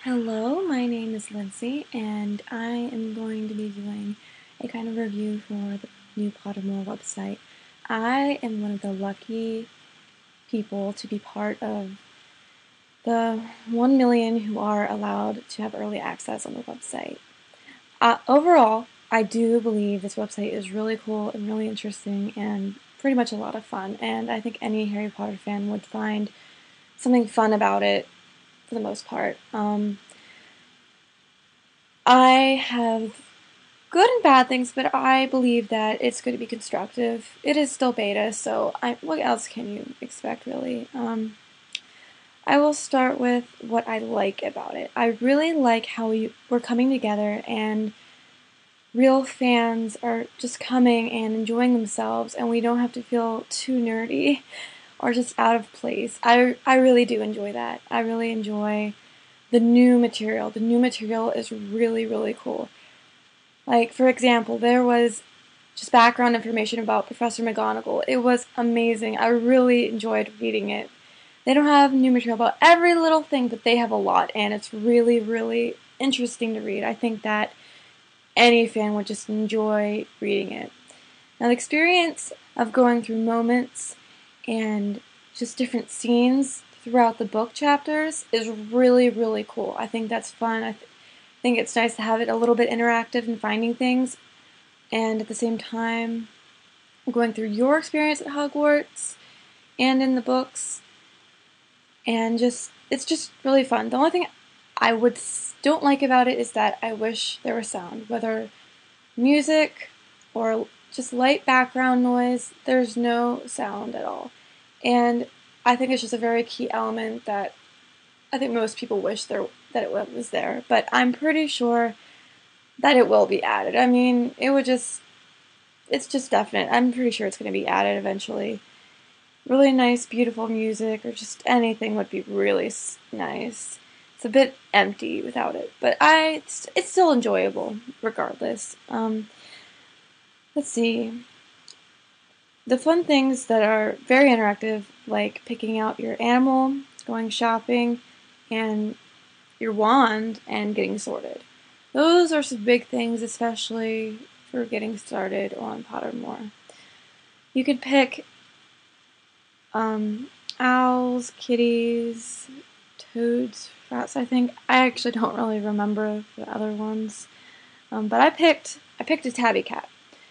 Hello, my name is Lindsay, and I am going to be doing a kind of review for the new Pottermore website. I am one of the lucky people to be part of the 1 million who are allowed to have early access on the website. Overall, I do believe this website is really cool and really interesting and pretty much a lot of fun, and I think any Harry Potter fan would find something fun about it for the most part. I have good and bad things, but I believe that it's going to be constructive. It is still beta, so what else can you expect, really? I will start with what I like about it. I really like how we're coming together and real fans are just coming and enjoying themselves, and we don't have to feel too nerdy or just out of place. I really do enjoy that. I really enjoy the new material. The new material is really, really cool. Like, for example, there was just background information about Professor McGonagall. It was amazing. I really enjoyed reading it. They don't have new material about every little thing, but they have a lot, and it's really, really interesting to read. I think that any fan would just enjoy reading it. Now, the experience of going through moments and just different scenes throughout the book chapters is really, really cool. I think that's fun. I think it's nice to have it a little bit interactive and finding things, and at the same time going through your experience at Hogwarts and in the books, and it's just really fun. The only thing I don't like about it is that I wish there was sound, whether music or just light background noise. There's no sound at all, and I think it's just a very key element that I think most people wish that it was there, but I'm pretty sure that it will be added. I mean, it's just definite. I'm pretty sure it's going to be added eventually. Really nice, beautiful music, or just anything would be really nice. It's a bit empty without it, but it's still enjoyable regardless. Let's see. The fun things that are very interactive, like picking out your animal, going shopping, and your wand, and getting sorted. Those are some big things, especially for getting started on Pottermore. You could pick owls, kitties, toads, rats. I think I actually don't really remember the other ones, but I picked a tabby cat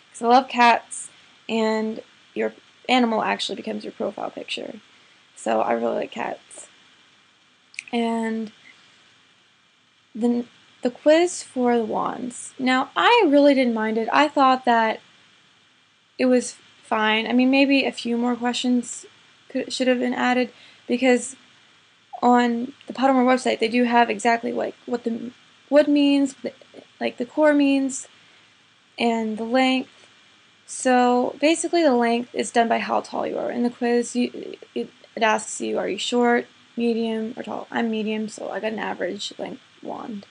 because I love cats, and your animal actually becomes your profile picture. So I really like cats. And the quiz for the wands. Now, I really didn't mind it. I thought that it was fine. I mean, maybe a few more questions should have been added, because on the Pottermore website they do have exactly like what the wood means, like the core means, and the length. So basically the length is done by how tall you are. In the quiz, it asks you, are you short, medium, or tall? I'm medium, so I got an average length wand.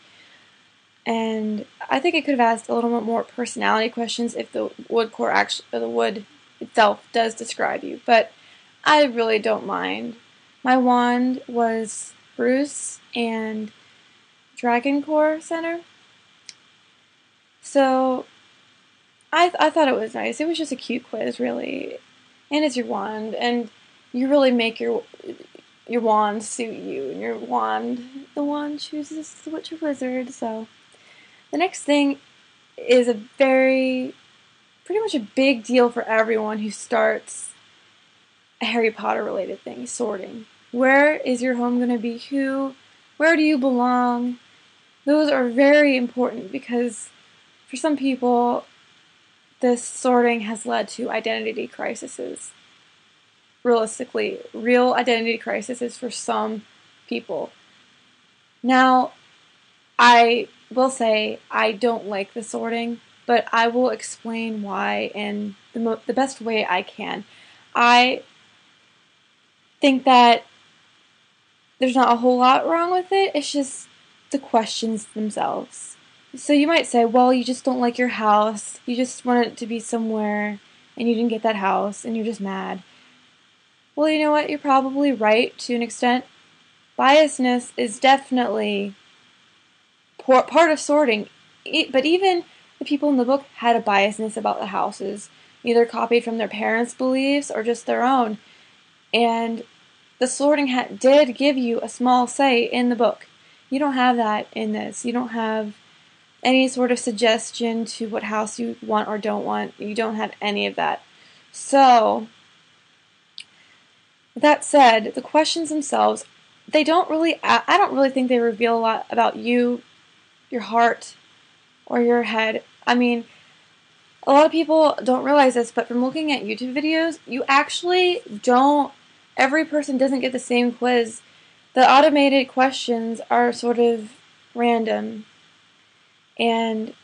And I think it could have asked a little bit more personality questions if the wood core actually, or the wood itself does describe you, but I really don't mind. My wand was Bruce and Dragon Core Center, so I thought it was nice. It was just a cute quiz, really, and it's your wand, and you really make your wand suit you, and the wand chooses which wizard. So the next thing is pretty much a big deal for everyone who starts a Harry Potter related thing, sorting. Where is your home going to be? Where do you belong? Those are very important because for some people, this sorting has led to identity crises. Realistically, real identity crises for some people. Now, I will say I don't like the sorting, but I will explain why in the best way I can. I think that there's not a whole lot wrong with it. It's just the questions themselves. So you might say, well, you just don't like your house. You just want it to be somewhere, and you didn't get that house, and you're just mad. Well, you know what? You're probably right to an extent. Biasness is definitely part of sorting. But even the people in the book had a biasness about the houses, either copied from their parents' beliefs or just their own. And the sorting hat did give you a small say in the book. You don't have that in this. You don't have any sort of suggestion to what house you want or don't want. You don't have any of that. So, with that said, the questions themselves, they don't really, I don't really think they reveal a lot about you, your heart, or your head. I mean, a lot of people don't realize this, but from looking at YouTube videos, you actually don't, every person doesn't get the same quiz. The automated questions are sort of random. And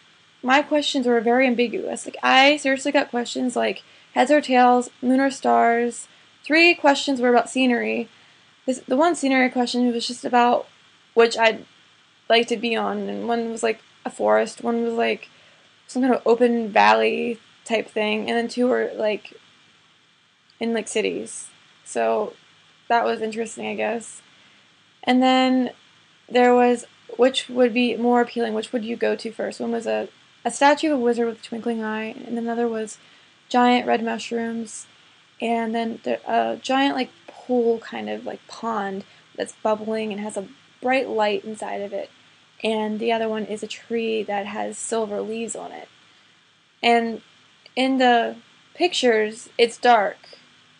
my questions were very ambiguous. Like, I seriously got questions like heads or tails, moon or stars. 3 questions were about scenery. The one scenery question was just about which I'd like to be on, and one was like a forest, one was like some kind of open valley type thing, and then 2 were like in like cities. So that was interesting, I guess. And then there was which would be more appealing, which would you go to first? One was a statue of a wizard with a twinkling eye, and another was giant red mushrooms, and then a giant like pool kind of like pond that's bubbling and has a bright light inside of it. And the other one is a tree that has silver leaves on it. And in the pictures, it's dark.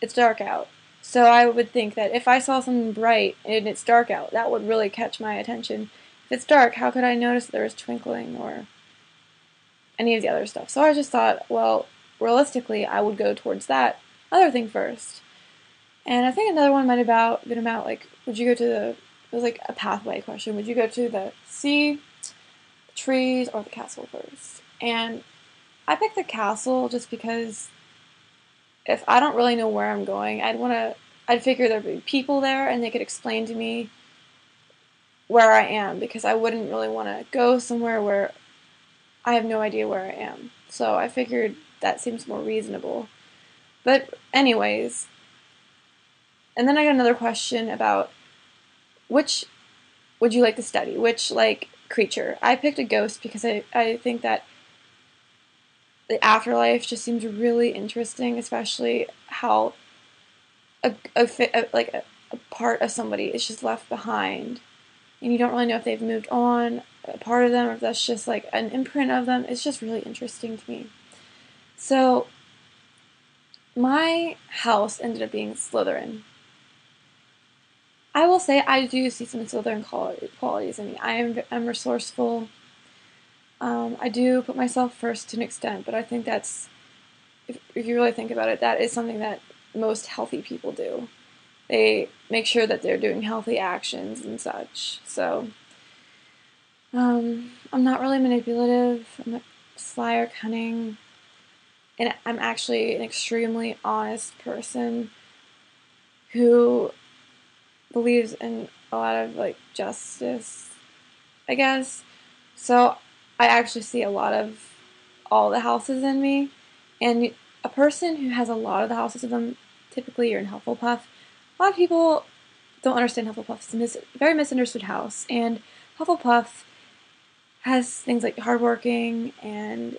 It's dark out. So I would think that if I saw something bright and it's dark out, that would really catch my attention. If it's dark, how could I notice there was twinkling or any of the other stuff? So I just thought, well, realistically, I would go towards that other thing first. And I think another one might have been about, like, would you go to the, it was like a pathway question, would you go to the sea, the trees, or the castle first? And I picked the castle just because if I don't really know where I'm going, I'd figure there'd be people there and they could explain to me where I am, because I wouldn't really want to go somewhere where I have no idea where I am. So I figured that seems more reasonable. But anyways, and then I got another question about which would you like to study? Which, like, creature? I picked a ghost because I think that the afterlife just seems really interesting, especially how a part of somebody is just left behind, and you don't really know if they've moved on, a part of them, or if that's just like an imprint of them. It's just really interesting to me. So my house ended up being Slytherin. I will say I do see some Slytherin qualities in me. I'm resourceful. I do put myself first to an extent, but I think that's, if you really think about it, that is something that most healthy people do. They make sure that they're doing healthy actions and such. So, I'm not really manipulative. I'm not sly or cunning. And I'm actually an extremely honest person who believes in a lot of, like, justice, I guess. So I actually see a lot of all the houses in me. And a person who has a lot of the houses of them, typically you're in Hufflepuff. A lot of people don't understand Hufflepuff. It's a very misunderstood house. And Hufflepuff has things like hardworking and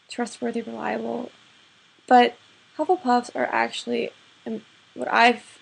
trustworthy, reliable. But Hufflepuffs are actually, what I've